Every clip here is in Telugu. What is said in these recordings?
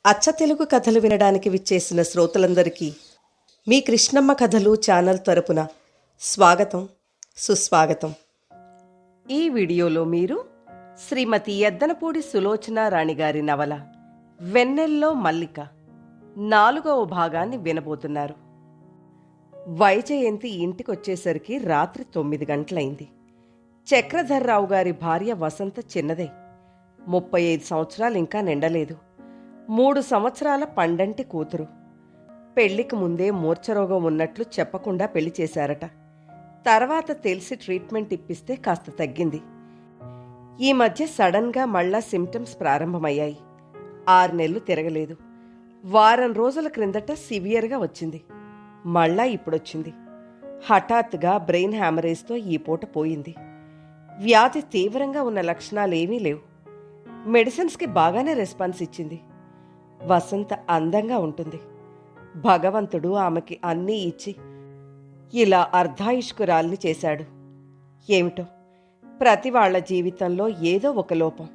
అచ్చ తెలుగు కథలు వినడానికి విచ్చేసిన శ్రోతలందరికీ మీ కృష్ణమ్మ కథలు ఛానల్ తరపున స్వాగతం, సుస్వాగతం. ఈ వీడియోలో మీరు శ్రీమతి ఎద్దనపూడి సులోచన రాణి గారి నవల వెన్నెల్లో మల్లిక 4వ భాగాన్ని వినబోతున్నారు. వైజయంతి ఇంటికొచ్చేసరికి రాత్రి 9 గంటలైంది. చక్రధర్రావు గారి భార్య వసంత చిన్నదే, 35 సంవత్సరాలు ఇంకా నిండలేదు. 3 సంవత్సరాల పండంటి కూతురు. పెళ్లికి ముందే మూర్ఛరోగం ఉన్నట్లు చెప్పకుండా పెళ్లి చేశారట. తర్వాత తెలిసి ట్రీట్మెంట్ ఇప్పిస్తే కాస్త తగ్గింది. ఈ మధ్య సడన్గా మళ్ళా సిమ్టమ్స్ ప్రారంభమయ్యాయి. 6 నెలలు తిరగలేదు. వారం రోజుల క్రిందట సివియర్గా వచ్చింది. మళ్ళా ఇప్పుడొచ్చింది. హఠాత్తుగా బ్రెయిన్ హ్యామరేజ్తో ఈ పూట పోయింది. వ్యాధి తీవ్రంగా ఉన్న లక్షణాలేమీ లేవు. మెడిసిన్స్కి బాగానే రెస్పాన్స్ ఇచ్చింది. వసంత అందంగా ఉంటుంది. భగవంతుడు ఆమెకి అన్నీ ఇచ్చి ఇలా అర్ధాయుష్కురాల్ని చేశాడు. ఏమిటో ప్రతి వాళ్ల జీవితంలో ఏదో ఒక లోపం.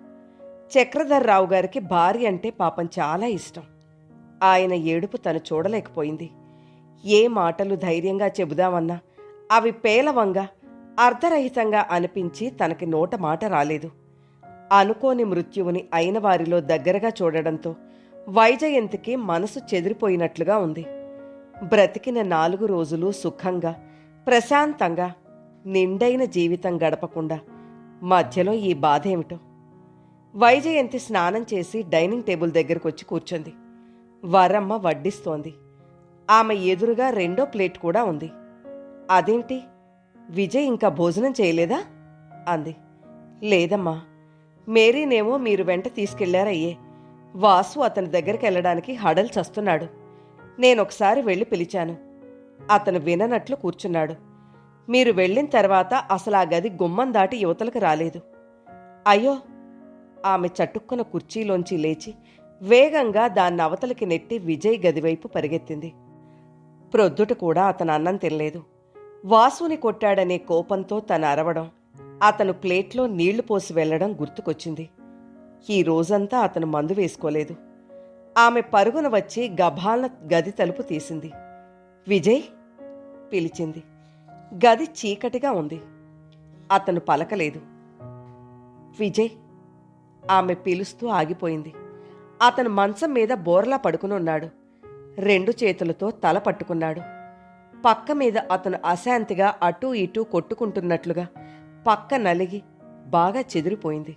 చక్రధర్రావు గారికి భార్య అంటే పాపం చాలా ఇష్టం. ఆయన ఏడుపు తను చూడలేకపోయింది. ఏ మాటలు ధైర్యంగా చెబుదామన్నా అవి పేలవంగా, అర్ధరహితంగా అనిపించి తనకి నోట మాట రాలేదు. అనుకోని మృత్యువుని అయిన వారిలో దగ్గరగా చూడడంతో వైజయంతికి మనసు చెదిరిపోయినట్లుగా ఉంది. బ్రతికిన 4 రోజులు సుఖంగా, ప్రశాంతంగా, నిండైన జీవితం గడపకుండా మధ్యలో ఈ బాధేమిటో. వైజయంతి స్నానం చేసి డైనింగ్ టేబుల్ దగ్గరకొచ్చి కూర్చుంది. వరమ్మ వడ్డిస్తోంది. ఆమె ఎదురుగా 2వ ప్లేట్ కూడా ఉంది. అదేంటి, విజయ్ ఇంకా భోజనం చేయలేదా అంది. లేదమ్మా, మేరీనేమో మీరు వెంట తీసుకెళ్లారయ్యే. వాసు అతని దగ్గరికి వెళ్ళడానికి హడల్ చస్తున్నాడు. నేనొకసారి వెళ్ళి పిలిచాను. అతను విననట్లు కూర్చున్నాడు. మీరు వెళ్ళిన తర్వాత అసలు ఆ గది గుమ్మం దాటి యువతలకు రాలేదు. అయ్యో! ఆమె చటుక్కున కుర్చీలోంచి లేచి వేగంగా దాన్ని అవతలికి నెట్టి విజయ్ గదివైపు పరిగెత్తింది. ప్రొద్దుట కూడా అతను అన్నం తినలేదు. వాసుని కొట్టాడనే కోపంతో తను అరవడం, అతను ప్లేట్లో నీళ్లు పోసి వెళ్లడం గుర్తుకొచ్చింది. ఈ రోజంతా అతను మందు వేసుకోలేదు. ఆమె పరుగున వచ్చి గభాలన గది తలుపు తీసింది. విజయ్ పిలిచింది. గది చీకటిగా ఉంది. అతను పలకలేదు. విజయ్ ఆమె పిలుస్తూ ఆగిపోయింది. అతను మంచం మీద బోర్లా పడుకునున్నాడు. 2 చేతులతో తల పట్టుకున్నాడు. పక్క మీద అతను అశాంతిగా అటూ ఇటూ కొట్టుకుంటున్నట్లుగా పక్క నలిగి బాగా చెదిరిపోయింది.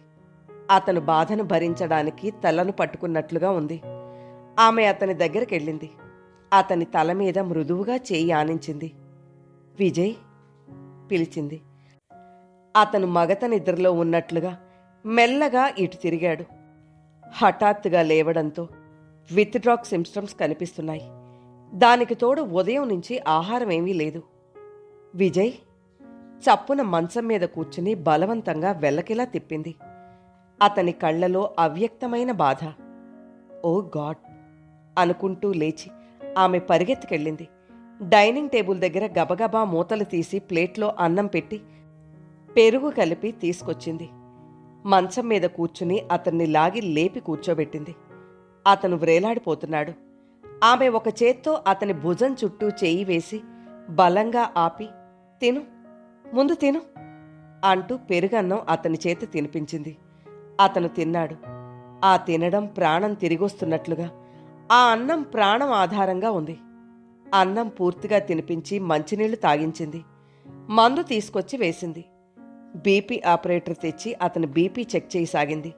అతను బాధను భరించడానికి తలను పట్టుకున్నట్లుగా ఉంది. ఆమె అతని దగ్గరికెళ్ళింది. అతని తల మీద మృదువుగా చేయి ఆనించింది. విజయ్ పిలిచింది. అతను మగత నిద్రలో ఉన్నట్లుగా మెల్లగా ఇటు తిరిగాడు. హఠాత్తుగా లేవడంతో విత్డ్రాక్ సిమ్టమ్స్ కనిపిస్తున్నాయి. దానికి తోడు ఉదయం నుంచి ఆహారం ఏమీ లేదు. విజయ్ చప్పున మంచం మీద కూర్చుని బలవంతంగా వెల్లకిలా తిప్పింది. అతని కళ్లలో అవ్యక్తమైన బాధ. ఓ గాడ్ అనుకుంటూ లేచి ఆమె పరిగెత్తుకెళ్ళింది. డైనింగ్ టేబుల్ దగ్గర గబగబా మూతలు తీసి ప్లేట్లో అన్నం పెట్టి పెరుగు కలిపి తీసుకొచ్చింది. మంచం మీద కూర్చుని అతన్ని లాగి లేపి కూర్చోబెట్టింది. అతను వ్రేలాడిపోతున్నాడు. ఆమె ఒక చేత్తో అతని భుజం చుట్టూ చేయి వేసి బలంగా ఆపి, తిను, ముందు తిను అంటూ పెరుగన్నం అతని చేత తినిపించింది. అతను తిన్నాడు. ఆ తినడం ప్రాణం తిరిగొస్తున్నట్లుగా, ఆ అన్నం ప్రాణం ఆధారంగా ఉంది. అన్నం పూర్తిగా తినిపించి మంచినీళ్లు తాగించింది. మందు తీసుకొచ్చి వేసింది. బీపీ ఆపరేటర్ తెచ్చి అతని బీపీ చెక్ చేయసాగింది.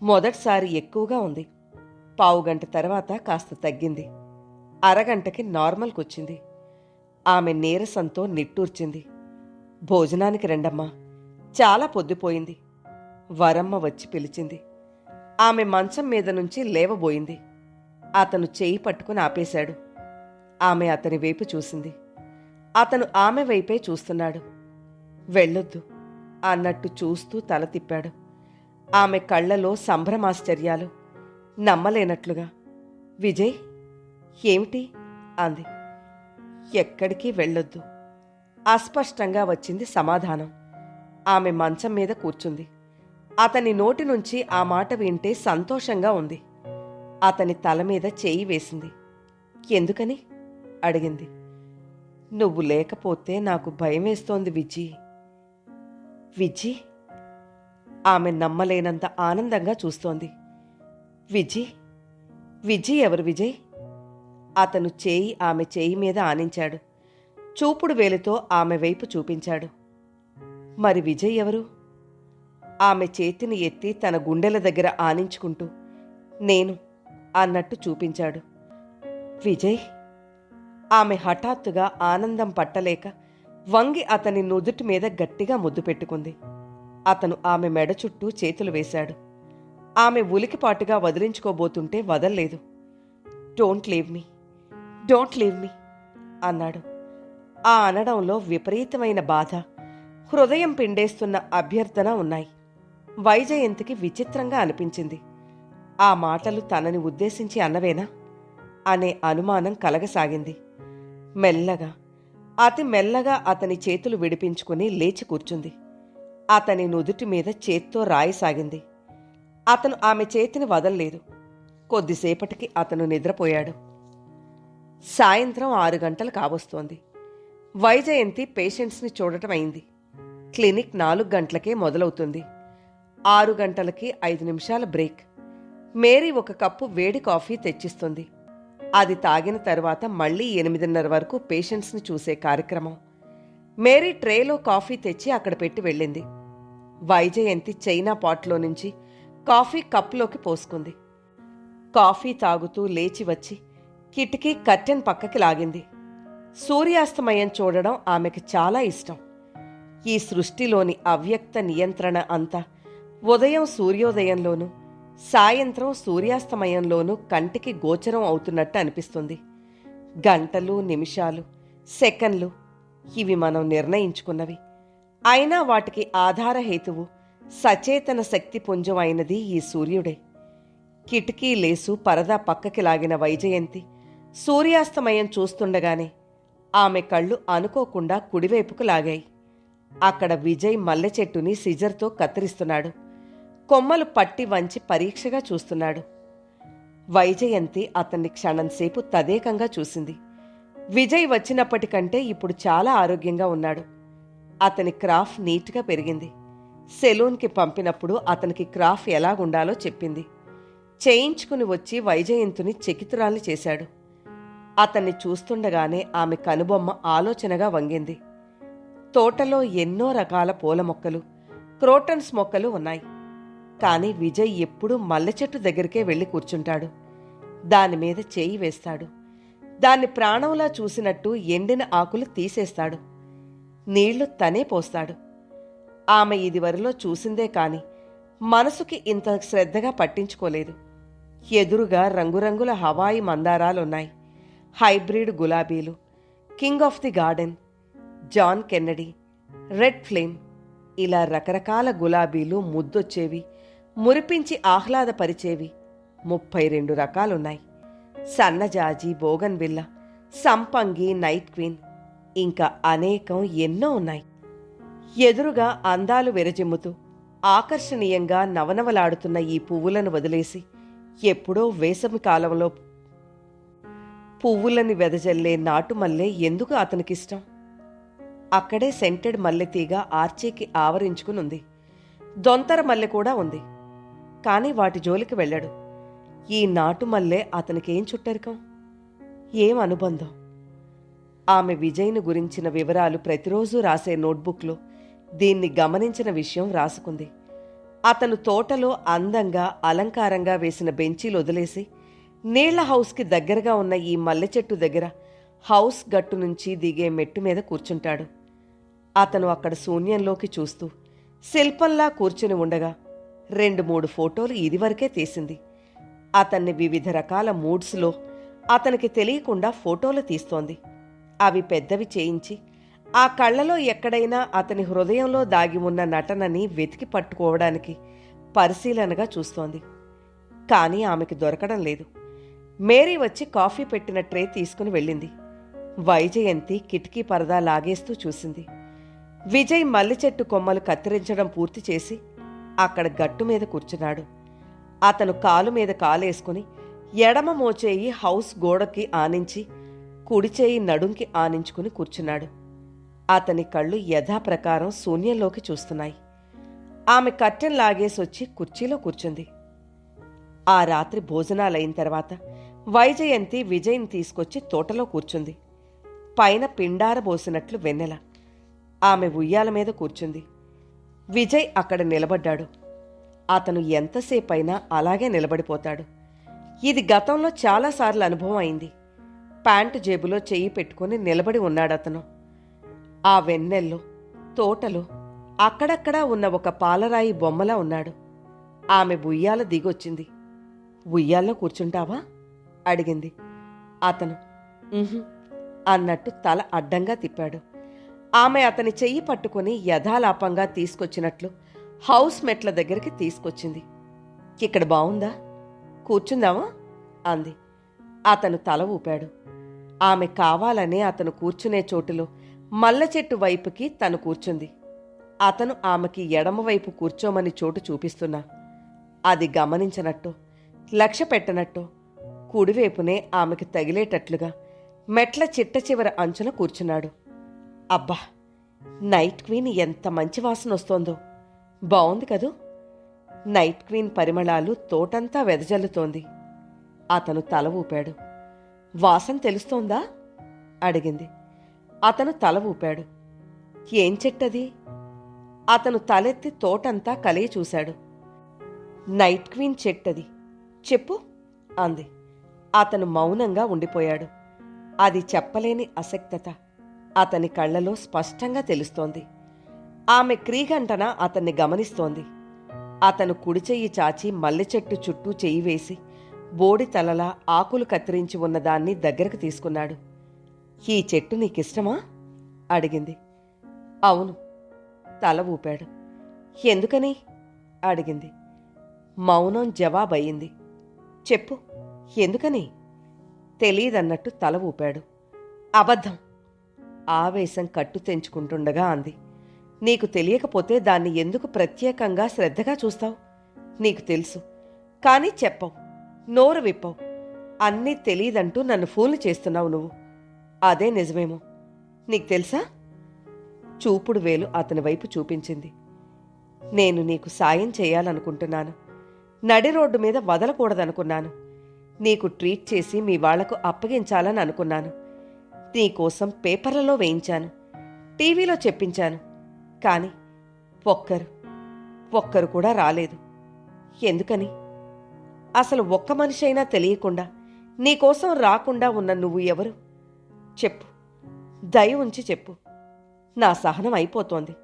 మొదటిసారి ఎక్కువగా ఉంది. పావుగంట తర్వాత కాస్త తగ్గింది. అరగంటకి నార్మల్కొచ్చింది. ఆమె నీరసంతో నిట్టూర్చింది. భోజనానికి రండమ్మా, చాలా పొద్దుపోయింది. వరమ్మ వచ్చి పిలిచింది. ఆమె మంచం మీద నుంచి లేవబోయింది. అతను చేయి పట్టుకుని ఆపేశాడు. ఆమె అతని వైపు చూసింది. అతను ఆమె వైపే చూస్తున్నాడు. వెళ్ళొద్దు అన్నట్టు చూస్తూ తల తిప్పాడు. ఆమె కళ్లలో సంభ్రమాశ్చర్యాలు, నమ్మలేనట్లుగా. విజయ్ ఏమిటి అంది. ఎక్కడికి వెళ్ళొద్దు. అస్పష్టంగా వచ్చింది సమాధానం. ఆమె మంచం మీద కూర్చుంది. అతని నోటి నుంచి ఆ మాట వింటే సంతోషంగా ఉంది. అతని తల మీద చేయి వేసింది. ఎందుకని అడిగింది. నువ్వు లేకపోతే నాకు భయమేస్తోంది విజ్జి. విజ్జి? ఆమె నమ్మలేనంత ఆనందంగా చూస్తోంది. విజయ్? విజయ్ ఎవరు విజయ్? అతను చేయి ఆమె చేయి మీద ఆనించాడు. చూపుడు వేలుతో ఆమె వైపు చూపించాడు. మరి విజయ్ ఎవరు? ఆమె చేతిని ఎత్తి తన గుండెల దగ్గర ఆనించుకుంటూ నేను అన్నట్టు చూపించాడు. విజయ్? ఆమె హఠాత్తుగా ఆనందం పట్టలేక వంగి అతని నుదుటి మీద గట్టిగా ముద్దు పెట్టుకుంది. అతను ఆమె మెడ చుట్టూ చేతులు వేశాడు. ఆమె ఉలికిపాటుగా వదిలించుకోబోతుంటే వదల్లేదు. Don't leave me, don't leave me అన్నాడు. ఆ అనడంలో విపరీతమైన బాధ, హృదయం పిండేస్తున్న అభ్యర్థన ఉన్నాయి. వైజయంతికి విచిత్రంగా అనిపించింది. ఆ మాటలు తనని ఉద్దేశించి అన్నవేనా అనే అనుమానం కలగసాగింది. మెల్లగా, అతి మెల్లగా అతని చేతులు విడిపించుకుని లేచి కూర్చుంది. అతని నుదుటి మీద చేత్తో రాయసాగింది. అతను ఆమె చేతిని వదల్లేదు. కొద్దిసేపటికి అతను నిద్రపోయాడు. సాయంత్రం 6 గంటలు కావస్తోంది. వైజయంతి పేషెంట్స్ని చూడటం అయింది. క్లినిక్ 4 గంటలకే మొదలవుతుంది. 6 గంటలకి 5 నిమిషాల బ్రేక్. మేరీ ఒక కప్పు వేడి కాఫీ తెచ్చిస్తుంది. అది తాగిన తర్వాత మళ్లీ 8:30 వరకు పేషెంట్స్ని చూసే కార్యక్రమం. మేరీ ట్రేలో కాఫీ తెచ్చి అక్కడ పెట్టి వెళ్ళింది. వైజయంతి చైనా పాట్లో నుంచి కాఫీ కప్లోకి పోసుకుంది. కాఫీ తాగుతూ లేచి వచ్చి కిటికీ కర్టెన్ పక్కకి లాగింది. సూర్యాస్తమయం చూడడం ఆమెకు చాలా ఇష్టం. ఈ సృష్టిలోని అవ్యక్త నియంత్రణ అంతా ఉదయం సూర్యోదయంలోనూ సాయంత్రం సూర్యాస్తమయంలోనూ కంటికి గోచరం అవుతున్నట్టు అనిపిస్తుంది. గంటలు, నిమిషాలు, సెకన్లు ఇవి మనం నిర్ణయించుకున్నవి. అయినా వాటికి ఆధారహేతువు సచేతన శక్తి పుంజం అయినది ఈ సూర్యుడే. కిటికీ లేసు పరదా పక్కకి లాగిన వైజయంతి సూర్యాస్తమయం చూస్తుండగానే ఆమె కళ్ళు అనుకోకుండా కుడివైపుకు లాగాయి. అక్కడ విజయ్ మల్లె చెట్టుని సిజర్తో కత్తిరిస్తున్నాడు. కొమ్మలు పట్టి వంచి పరీక్షగా చూస్తున్నాడు. వైజయంతి అతన్ని క్షణంసేపు తదేకంగా చూసింది. విజయ్ వచ్చినప్పటికంటే ఇప్పుడు చాలా ఆరోగ్యంగా ఉన్నాడు. అతని క్రాఫ్ నీట్గా పెరిగింది. సెలూన్కి పంపినప్పుడు అతనికి క్రాఫ్ ఎలాగుండాలో చెప్పింది. చేయించుకుని వచ్చి వైజయంతిని చకితురాల్ని చేశాడు. అతన్ని చూస్తుండగానే ఆమె కనుబొమ్మ ఆలోచనగా వంగింది. తోటలో ఎన్నో రకాల పూల మొక్కలు, క్రోటన్స్ మొక్కలు ఉన్నాయి. కానీ విజయ్ ఎప్పుడూ మల్లె చెట్టు దగ్గరికే వెళ్ళి కూర్చుంటాడు. దానిమీద చేయి వేస్తాడు. దాన్ని ప్రాణంలా చూసినట్టు ఎండిన ఆకులు తీసేస్తాడు. నీళ్లు తనే పోస్తాడు. ఆమె ఇదివరలో చూసిందే కాని మనసుకి ఇంత శ్రద్ధగా పట్టించుకోలేదు. ఎదురుగా రంగురంగుల హవాయి మందారాలున్నాయి. హైబ్రిడ్ గులాబీలు, king of the garden, John Kennedy, red flame, ఇలా రకరకాల గులాబీలు ముద్దొచ్చేవి, మురిపించి ఆహ్లాదపరిచేవి 32 రకాలున్నాయి. సన్నజాజి, బోగన్విల్ల, సంపంగి, నైట్ క్వీన్, ఇంకా అనేకం ఎన్నో ఉన్నాయి. ఎదురుగా అందాలు విరజిమ్ముతూ ఆకర్షణీయంగా నవనవలాడుతున్న ఈ పువ్వులను వదిలేసి ఎప్పుడో వేసవి కాలంలో పువ్వులని వెదజల్లే నాటుమల్లె ఎందుకు అతనికిష్టం? అక్కడే సెంటెడ్ మల్లెతీగ ఆర్చీకి ఆవరించుకునుంది. దొంతర మల్లె కూడా ఉంది. కాని వాటి జోలికి వెళ్ళడు. ఈ నాటుమల్లె అతనికేం చుట్టరికం? ఏం అనుబంధం? ఆమె విజయ్ను గురించిన వివరాలు ప్రతిరోజు రాసే నోట్బుక్లో దీన్ని గమనించిన విషయం రాసుకుంది. అతను తోటలో అందంగా అలంకారంగా వేసిన బెంచీలు వదిలేసి నీళ్ల హౌస్కి దగ్గరగా ఉన్న ఈ మల్లె చెట్టు దగ్గర హౌస్ గట్టు నుంచి దిగే మెట్టు మీద కూర్చుంటాడు. అతను అక్కడ శూన్యంలోకి చూస్తూ శిల్పంలా కూర్చుని ఉండగా 2-3 ఫోటోలు ఇదివరకే తీసింది. అతన్ని వివిధ రకాల మూడ్స్లో అతనికి తెలియకుండా ఫోటోలు తీస్తోంది. అవి పెద్దవి చేయించి ఆ కళ్లలో ఎక్కడైనా అతని హృదయంలో దాగి ఉన్న నటనని వెతికి పట్టుకోవడానికి పరిశీలనగా చూస్తోంది. కానీ ఆమెకి దొరకడం లేదు. మేరీ వచ్చి కాఫీ పెట్టిన ట్రే తీసుకుని వెళ్ళింది. వైజయంతి కిటికీ పరదా లాగేస్తూ చూసింది. విజయ్ మల్లె చెట్టు కొమ్మలు కత్తిరించడం పూర్తి చేసి అక్కడ గట్టు మీద కూర్చున్నాడు. అతను కాలు మీద కాలేసుకుని ఎడమ మోచేయి హౌస్ గోడకి ఆనించి కుడిచేయి నడుంకి ఆనించుకుని కూర్చున్నాడు. అతని కళ్ళు యథాప్రకారం శూన్యంలోకి చూస్తున్నాయి. ఆమె కర్టెన్ లాగేసొచ్చి కుర్చీలో కూర్చుంది. ఆ రాత్రి భోజనాలైన తర్వాత వైజయంతి విజయ్ని తీసుకొచ్చి తోటలో కూర్చుంది. పైన పిండారబోసినట్లు వెన్నెల. ఆమె ఉయ్యాల మీద కూర్చుంది. విజయ్ అక్కడ నిలబడ్డాడు. అతను ఎంతసేపైనా అలాగే నిలబడిపోతాడు. ఇది గతంలో చాలాసార్లు అనుభవం అయింది. ప్యాంటు జేబులో చెయ్యి పెట్టుకుని నిలబడి ఉన్నాడతను. ఆ వెన్నెల్లో, తోటలో అక్కడక్కడా ఉన్న ఒక పాలరాయి బొమ్మలా ఉన్నాడు. ఆమె ఉయ్యాల దిగొచ్చింది. ఉయ్యాల్లో కూర్చుంటావా అడిగింది. అతను అన్నట్టు తల అడ్డంగా తిప్పాడు. ఆమె అతని చెయ్యి పట్టుకుని యథాలాపంగా తీసుకొచ్చినట్లు హౌస్ మెట్ల దగ్గరికి తీసుకొచ్చింది. ఇక్కడ బావుందా, కూర్చుందామా అంది. అతను తల ఊపాడు. ఆమె కావాలనే అతను కూర్చునే చోటులో మల్లె చెట్టు వైపుకి తను కూర్చుంది. అతను ఆమెకి ఎడమవైపు కూర్చోమని చోటు చూపిస్తున్నా అది గమనించనట్టో లక్ష్య పెట్టనట్టో కుడివైపునే ఆమెకి తగిలేటట్లుగా మెట్ల చిట్ట చివర అంచున కూర్చున్నాడు. అబ్బా, నైట్ క్వీన్ ఎంత మంచి వాసన వస్తోందో, బావుంది కదూ. నైట్ క్వీన్ పరిమళాలు తోటంతా వెదజల్లుతోంది. అతను తల ఊపాడు. వాసన తెలుస్తోందా అడిగింది. అతను తల ఊపాడు. ఏం చెట్టది? అతను తలెత్తి తోటంతా కలిగి చూశాడు. నైట్ క్వీన్ చెట్టది, చెప్పు అంది. అతను మౌనంగా ఉండిపోయాడు. అది చెప్పలేని అసక్తత అతని కళ్లలో స్పష్టంగా తెలుస్తోంది. ఆమె క్రీగంటన అతన్ని గమనిస్తోంది. అతను కుడిచెయ్యి చాచి మల్లె చెట్టు చుట్టూ చెయ్యి వేసి బోడి తలలా ఆకులు కత్తిరించి ఉన్నదాన్ని దగ్గరకు తీసుకున్నాడు. ఈ చెట్టు నీకిష్టమా అడిగింది. అవును, తల ఊపాడు. ఎందుకని అడిగింది. మౌనం జవాబయ్యింది. చెప్పు, ఎందుకని? తెలీదన్నట్టు తల ఊపాడు. అబద్ధం. ఆవేశం కట్టు తెంచుకుంటుండగా అంది. నీకు తెలియకపోతే దాన్ని ఎందుకు ప్రత్యేకంగా శ్రద్ధగా చూస్తావు? నీకు తెలుసు, కానీ చెప్పవు, నోరు విప్పవు. అన్నీ తెలీదంటూ నన్ను ఫూలు చేస్తున్నావు నువ్వు. అదే నిజమేమో. నీకు తెలుసా? చూపుడు వేలు అతని వైపు చూపించింది. నేను నీకు సాయం చేయాలనుకుంటున్నాను. నడి రోడ్డు మీద వదలకూడదనుకున్నాను. నీకు ట్రీట్ చేసి మీ వాళ్లకు అప్పగించాలని అనుకున్నాను. నీకోసం పేపర్లలో వేయించాను, టీవీలో చెప్పించాను. కాని ఒక్కరు కూడా రాలేదు. ఎందుకని? అసలు ఒక్క మనిషి అయినా తెలియకుండా నీకోసం రాకుండా ఉన్న నువ్వు ఎవరు? చెప్పు, దయ ఉంచి చెప్పు. నా సహనం అయిపోతోంది.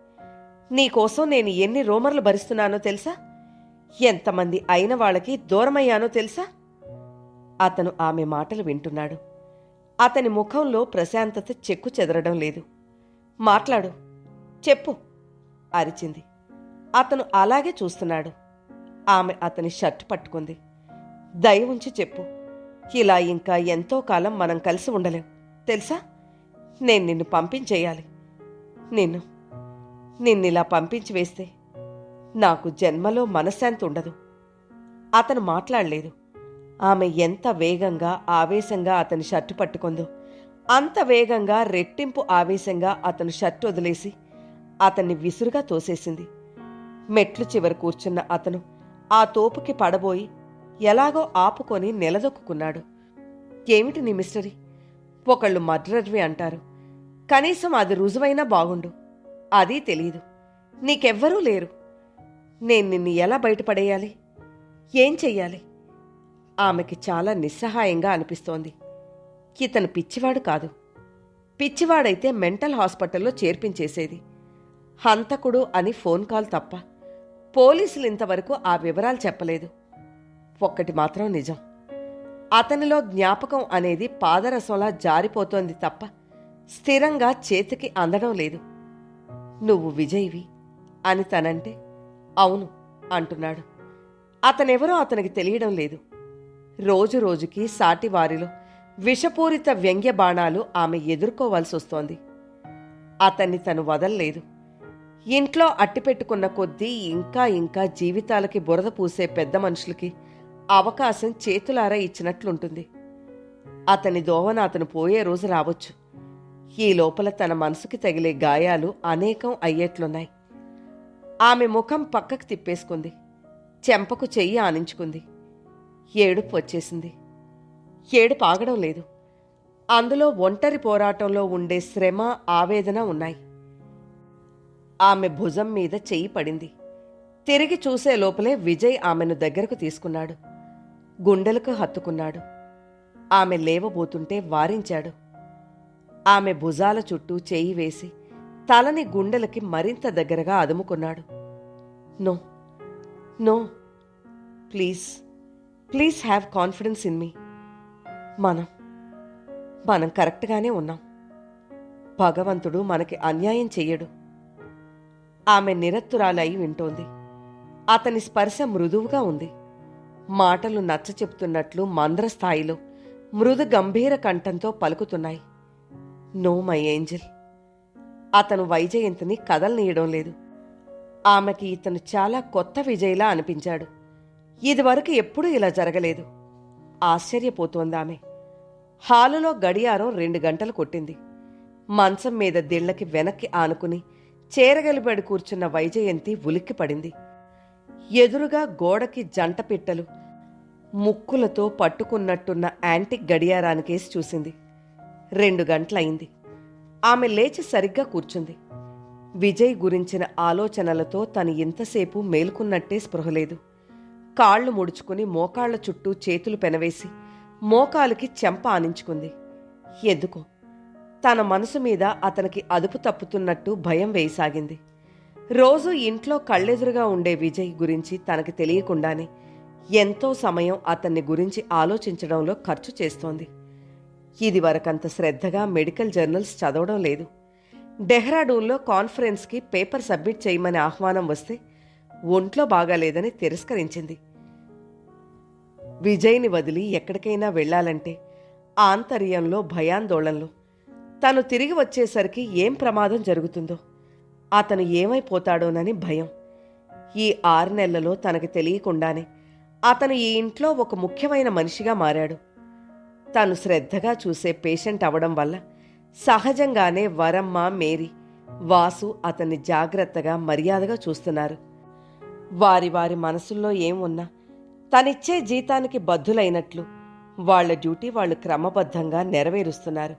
నీకోసం నేను ఎన్ని రోమర్లు భరిస్తున్నానో తెలుసా? ఎంతమంది అయిన వాళ్ళకి దూరమయ్యానో తెలుసా? అతను ఆమె మాటలు వింటున్నాడు. అతని ముఖంలో ప్రశాంతత చెక్కు చెదరడం లేదు. మాట్లాడు, చెప్పు అరిచింది. అతను అలాగే చూస్తున్నాడు. ఆమె అతని షర్ట్ పట్టుకుంది. దయ ఉంచి చెప్పు. ఇలా ఇంకా ఎంతో కాలం మనం కలిసి ఉండలేం, తెలుసా? నేను నిన్ను పంపించేయాలి. నిన్నిలా పంపించి వేస్తే నాకు జన్మలో మనశ్శాంతి ఉండదు. అతను మాట్లాడలేదు. ఆమె ఎంత వేగంగా ఆవేశంగా అతని షర్టు పట్టుకుందో అంత వేగంగా రెట్టింపు ఆవేశంగా అతను షర్టు వదిలేసి అతన్ని విసురుగా తోసేసింది. మెట్లు చివర కూర్చున్న అతను ఆ తోపుకి పడబోయి ఎలాగో ఆపుకొని నిలదొక్కున్నాడు. ఏమిటి నీ మిస్టరీ? ఒకళ్ళు మర్డరర్వి అంటారు. కనీసం అది రుజువైనా బాగుండు. అదీ తెలీదు. నీకెవ్వరూ లేరు. నేను నిన్ను ఎలా బయటపడేయాలి? ఏం చెయ్యాలి? ఆమెకి చాలా నిస్సహాయంగా అనిపిస్తోంది. ఇతను పిచ్చివాడు కాదు. పిచ్చివాడైతే మెంటల్ హాస్పిటల్లో చేర్పించేసేది. హంతకుడు అని ఫోన్ కాల్ తప్ప పోలీసులు ఇంతవరకు ఆ వివరాలు చెప్పలేదు. ఒక్కటి మాత్రం నిజం, అతనిలో జ్ఞాపకం అనేది పాదరసంలా జారిపోతోంది తప్ప స్థిరంగా చేతికి అందడం లేదు. నువ్వు విజయ్వి అని తనంటే అవును అంటున్నాడు. అతనెవరో అతనికి తెలియడం లేదు. రోజు రోజుకి సాటివారిలో విషపూరిత వ్యంగ్య బాణాలు ఆమె ఎదుర్కోవాల్సి వస్తోంది. అతన్ని తను వదల్లేదు. ఇంట్లో అట్టిపెట్టుకున్న కొద్దీ ఇంకా ఇంకా జీవితాలకి బురద పూసే పెద్ద మనుషులకి అవకాశం చేతులారా ఇచ్చినట్లుంటుంది. అతని దోవన అతను పోయే రోజు రావచ్చు. ఈ లోపల తన మనసుకి తగిలే గాయాలు అనేకం అయ్యేట్లున్నాయి. ఆమె ముఖం పక్కకు తిప్పేసుకుంది. చెంపకు చెయ్యి ఆనించుకుంది. ఏడుపు వచ్చేసింది. ఏడుపు ఆగడం లేదు. అందులో ఒంటరి పోరాటంలో ఉండే శ్రమ, ఆవేదన ఉన్నాయి. ఆమె భుజం మీద చెయ్యి పడింది. తిరిగి చూసే లోపలే విజయ్ ఆమెను దగ్గరకు తీసుకున్నాడు. గుండెలకు హత్తుకున్నాడు. ఆమె లేవబోతుంటే వారించాడు. ఆమె భుజాల చుట్టూ చేయి వేసి తలని గుండెలకి మరింత దగ్గరగా అదుముకున్నాడు. No, no, please, please have confidence in me. మనం కరెక్ట్గానే ఉన్నాం. భగవంతుడు మనకి అన్యాయం చెయ్యడు. ఆమె నిరత్తురాలై వింటోంది. అతని స్పర్శ మృదువుగా ఉంది. మాటలు నచ్చ చెప్తున్నట్లు మంద్రస్థాయిలో మృదు గంభీర కంఠంతో పలుకుతున్నాయి. No my Angel. అతను వైజయంతిని కదలనీయడం లేదు. ఆమెకి ఇతను చాలా కొత్త విజయ్లా అనిపించాడు. ఇదివరకు ఎప్పుడూ ఇలా జరగలేదు. ఆశ్చర్యపోతోందామె. హాలులో గడియారం 2 గంటలు కొట్టింది. మంచం మీద దిళ్లకి వెనక్కి ఆనుకుని చేరగలిపడి కూర్చున్న వైజయంతి ఉలిక్కిపడింది. ఎదురుగా గోడకి జంట పిట్టలు ముక్కులతో పట్టుకున్నట్టున్న యాంటిక్ గడియారానికేసి చూసింది. 2 గంటలయింది. ఆమె లేచి సరిగ్గా కూర్చుంది. విజయ్ గురించిన ఆలోచనలతో తను ఇంతసేపు మేలుకున్నట్టే స్పృహలేదు. కాళ్లు ముడుచుకుని మోకాళ్ల చుట్టూ చేతులు పెనవేసి మోకాలికి చెంప ఆనించుకుంది. ఎందుకో తన మనసు మీద అతనికి అదుపు తప్పుతున్నట్టు భయం వేయసాగింది. రోజూ ఇంట్లో కళ్ళెదురుగా ఉండే విజయ్ గురించి తనకి తెలియకుండానే ఎంతో సమయం అతన్ని గురించి ఆలోచించడంలో ఖర్చు చేస్తోంది. ఇది వరకంత శ్రద్ధగా మెడికల్ జర్నల్స్ చదవడం లేదు. డెహ్రాడూన్లో కాన్ఫరెన్స్కి పేపర్ సబ్మిట్ చేయమని ఆహ్వానం వస్తే ఒంట్లో బాగాలేదని తిరస్కరించింది. విజయ్ని వదిలి ఎక్కడికైనా వెళ్లాలంటే ఆంతర్యంలో భయాందోళనలు. తను తిరిగి వచ్చేసరికి ఏం ప్రమాదం జరుగుతుందో, అతను ఏమైపోతాడోనని భయం. ఈ 6 నెలలలో తనకి తెలియకుండానే అతను ఈ ఇంట్లో ఒక ముఖ్యమైన మనిషిగా మారాడు. తను శ్రద్ధగా చూసే పేషెంట్ అవడం వల్ల సహజంగానే వరమ్మ, మేరీ, వాసు అతన్ని జాగ్రత్తగా మర్యాదగా చూస్తున్నారు. వారి వారి మనసుల్లో ఏం ఉన్నా తనిచ్చే జీతానికి బద్ధులైనట్లు వాళ్ల డ్యూటీ వాళ్లు క్రమబద్ధంగా నెరవేరుస్తున్నారు.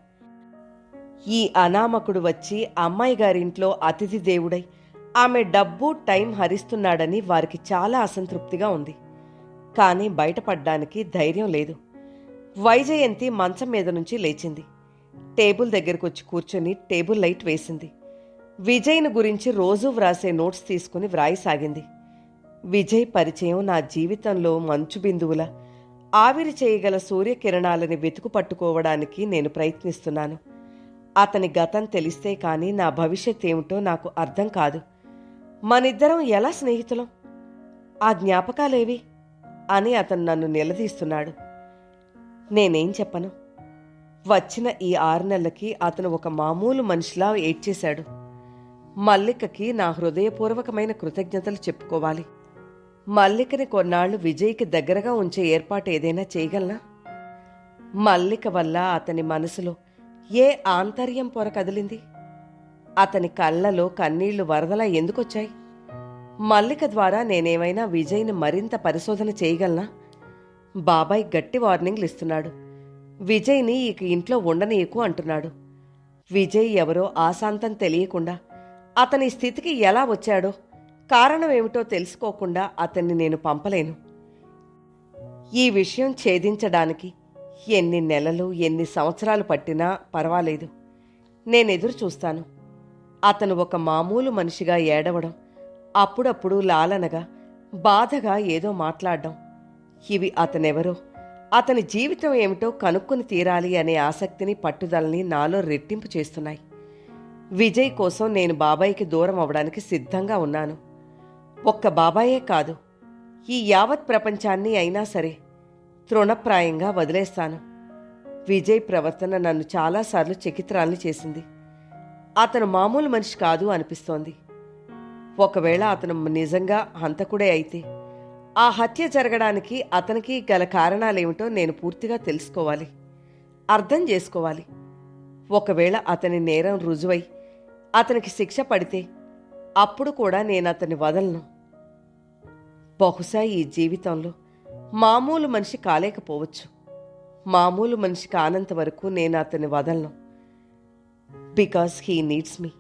ఈ అనామకుడు వచ్చి అమ్మాయి గారింట్లో అతిథి దేవుడై ఆమె డబ్బు, టైం హరిస్తున్నాడని వారికి చాలా అసంతృప్తిగా ఉంది. కానీ బయటపడ్డానికి ధైర్యం లేదు. వైజయంతి మంచం మీద నుంచి లేచింది. టేబుల్ దగ్గరకొచ్చి కూర్చొని టేబుల్ లైట్ వేసింది. విజయ్ను గురించి రోజూ వ్రాసే నోట్స్ తీసుకుని వ్రాయసాగింది. విజయ్ పరిచయం నా జీవితంలో మంచు బిందువుల ఆవిరి చేయగల సూర్యకిరణాలని వెతుకు పట్టుకోవడానికి నేను ప్రయత్నిస్తున్నాను. అతని గతం తెలిస్తే కానీ నా భవిష్యత్ ఏమిటో నాకు అర్థం కాదు. మనిద్దరం ఎలా స్నేహితులం? ఆ జ్ఞాపకాలేవి అని అతను నన్ను నిలదీస్తున్నాడు. నేనేం చెప్పను? వచ్చిన ఈ 6 నెలలకి అతను ఒక మామూలు మనిషిలా ఏడ్చేశాడు. మల్లికకి నా హృదయపూర్వకమైన కృతజ్ఞతలు చెప్పుకోవాలి. మల్లికని కొన్నాళ్లు విజయ్కి దగ్గరగా ఉంచే ఏర్పాటు ఏదైనా చేయగలనా? మల్లిక వల్ల అతని మనసులో ఏ ఆంతర్యం పొర కదిలింది? అతని కళ్ళలో కన్నీళ్లు వరదలా ఎందుకొచ్చాయి? మల్లిక ద్వారా నేనేమైనా విజయ్ని మరింత పరిశోధన చేయగలనా? బాబాయ్ గట్టి వార్నింగ్లు ఇస్తున్నాడు. విజయ్ని ఇక ఇంట్లో ఉండనీయకు అంటున్నాడు. విజయ్ ఎవరో ఆశాంతం తెలియకుండా అతని స్థితికి ఎలా వచ్చాడో, కారణమేమిటో తెలుసుకోకుండా అతన్ని నేను పంపలేను. ఈ విషయం ఛేదించడానికి ఎన్ని నెలలు, ఎన్ని సంవత్సరాలు పట్టినా పర్వాలేదు. నేనెదురు చూస్తాను. అతను ఒక మామూలు మనిషిగా ఏడవడం, అప్పుడప్పుడు లాలనగా, బాధగా ఏదో మాట్లాడడం, ఇవి అతనెవరో, అతని జీవితం ఏమిటో కనుక్కుని తీరాలి అనే ఆసక్తిని, పట్టుదలని నాలో రెట్టింపు చేస్తున్నాయి. విజయ్ కోసం నేను బాబాయికి దూరం అవడానికి సిద్ధంగా ఉన్నాను. ఒక్క బాబాయే కాదు, ఈ యావత్ ప్రపంచాన్ని అయినా సరే తృణప్రాయంగా వదిలేస్తాను. విజయ్ ప్రవర్తన నన్ను చాలాసార్లు చకిత్రాల్ని చేసింది. అతను మామూలు మనిషి కాదు అనిపిస్తోంది. ఒకవేళ అతను నిజంగా హంతకుడే అయితే ఆ హత్య జరగడానికి అతనికి గల కారణాలేమిటో నేను పూర్తిగా తెలుసుకోవాలి, అర్థం చేసుకోవాలి. ఒకవేళ అతని నేరం రుజువై అతనికి శిక్ష పడితే అప్పుడు కూడా నేను అతన్ని వదలను. బహుశా ఈ జీవితంలో మామూలు మనిషి కాలేకపోవచ్చు. మామూలు మనిషి కానంత వరకు నేను అతన్ని వదలను. బికాస్ హీ నీడ్స్ మీ.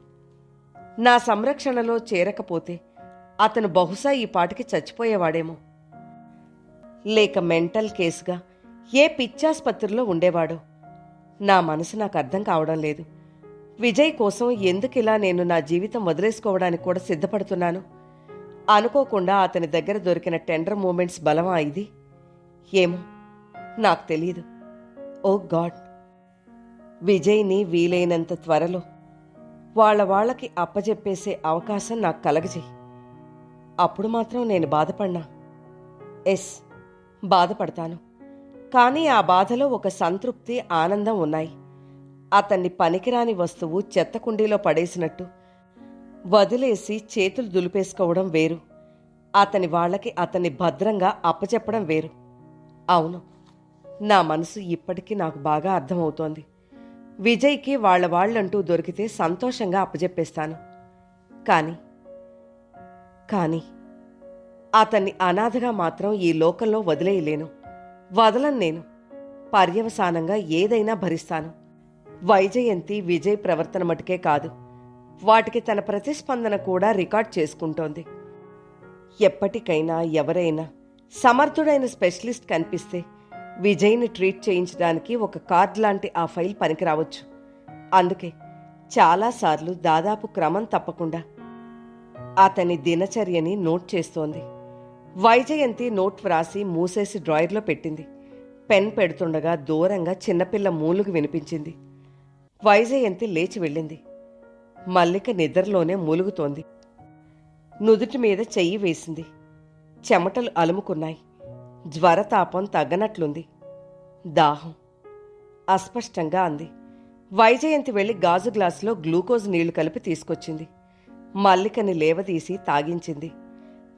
నా సంరక్షణలో చేరకపోతే అతను బహుశా ఈ పాటికి చచ్చిపోయేవాడేమో, లేక మెంటల్ కేసుగా ఏ పిచ్చాసుపత్రిలో ఉండేవాడో. నా మనసు నాకు అర్థం కావడం లేదు. విజయ్ కోసం ఎందుకిలా నేను నా జీవితం వదిలేసుకోవడానికి కూడా సిద్ధపడుతున్నాను. అనుకోకుండా అతని దగ్గర దొరికిన టెండర్ మూమెంట్స్ బలమా ఇది? ఏమో, నాకు తెలీదు. ఓ గాడ్, విజయ్ని వీలైనంత త్వరలో వాళ్ళకి అప్పజెప్పేసే అవకాశం నాకు కలగజేయి. అప్పుడు మాత్రం నేను బాధపడినా, ఎస్, బాధపడతాను. కానీ ఆ బాధలో ఒక సంతృప్తి, ఆనందం ఉన్నాయి. అతన్ని పనికిరాని వస్తువు చెత్త కుండీలో పడేసినట్టు వదిలేసి చేతులు దులిపేసుకోవడం వేరు, అతన్ని భద్రంగా అప్పచెప్పడం వేరు. అవును, నా మనసు ఇప్పటికీ నాకు బాగా అర్థమవుతోంది. విజయ్కి వాళ్ళంటూ దొరికితే సంతోషంగా అప్పచెప్పేస్తాను. కానీ అతన్ని అనాథగా మాత్రం ఈ లోకంలో వదిలేయలేను, వదలను నేను. పర్యవసానంగా ఏదైనా భరిస్తాను. వైజయంతి విజయ్ ప్రవర్తన మటుకే కాదు, వాటికి తన ప్రతిస్పందన కూడా రికార్డ్ చేసుకుంటోంది. ఎప్పటికైనా ఎవరైనా సమర్థుడైన స్పెషలిస్ట్ కనిపిస్తే విజయ్ని ట్రీట్ చేయించడానికి ఒక కార్డ్ లాంటి ఆ ఫైల్ పనికిరావచ్చు. అందుకే చాలాసార్లు దాదాపు క్రమం తప్పకుండా అతని దినచర్యని నోట్ చేస్తోంది. వైజయంతి నోట్ వ్రాసి మూసేసి డ్రాయర్లో పెట్టింది. పెన్ పెడుతుండగా దూరంగా చిన్నపిల్ల మూలుగు వినిపించింది. వైజయంతి లేచి వెళ్ళింది. మల్లిక నిద్రలోనే మూలుగుతోంది. నుదుటి మీద చెయ్యి వేసింది. చెమటలు అలుముకున్నాయి. జ్వరతాపం తగ్గనట్లుంది. దాహం అస్పష్టంగా అంది. వైజయంతి వెళ్ళి గాజు గ్లాసులో గ్లూకోజ్ నీళ్లు కలిపి తీసుకొచ్చింది. మల్లికని లేవదీసి తాగించింది.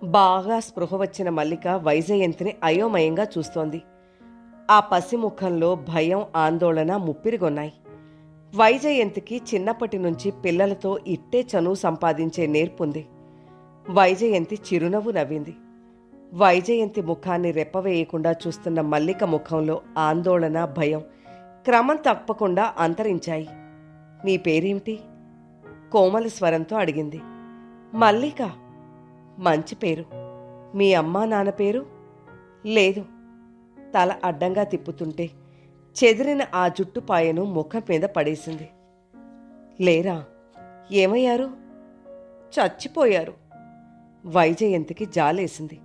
బాగా స్పృహ వచ్చిన మల్లిక వైజయంతిని అయోమయంగా చూస్తోంది. ఆ పసిముఖంలో భయం, ఆందోళన ముప్పిరిగొన్నాయి. వైజయంతికి చిన్నప్పటి నుంచి పిల్లలతో ఇట్టే చనువు సంపాదించే నేర్పుంది. వైజయంతి చిరునవ్వు నవ్వింది. వైజయంతి ముఖాన్ని రెప్పవేయకుండా చూస్తున్న మల్లిక ముఖంలో ఆందోళన, భయం క్రమం తప్పకుండా అంతరించాయి. నీ పేరేమిటి? కోమల స్వరంతో అడిగింది. మల్లిక. మంచి పేరు. మీ అమ్మా నాన్న పేరు? లేదు. తల అడ్డంగా తిప్పుతుంటే చెదిరిన ఆ జుట్టుపాయను ముఖం మీద పడేసింది. లేరా? ఏమయ్యారు? చచ్చిపోయారు. వైజయంతికి జాలేసింది.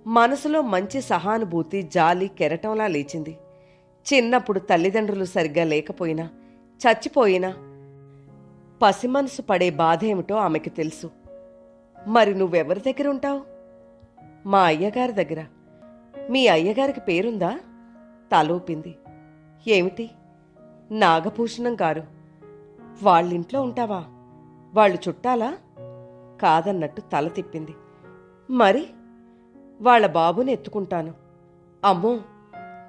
మనసులో మంచి సహానుభూతి, జాలి కెరటంలా లేచింది. చిన్నప్పుడు తల్లిదండ్రులు సరిగ్గా లేకపోయినా, చచ్చిపోయినా పసిమనసు పడే బాధ ఏమిటో ఆమెకి తెలుసు. మరి నువ్వెవరి దగ్గర ఉంటావు? మా అయ్యగారి దగ్గర. మీ అయ్యగారికి పేరుందా? తలూపింది. ఏమిటి? నాగభూషణం గారు. వాళ్ళింట్లో ఉంటావా? వాళ్ళు చుట్టాలా? కాదన్నట్టు తల తిప్పింది. మరి వాళ్ళ బాబుని ఎత్తుకుంటాను. అమ్మో!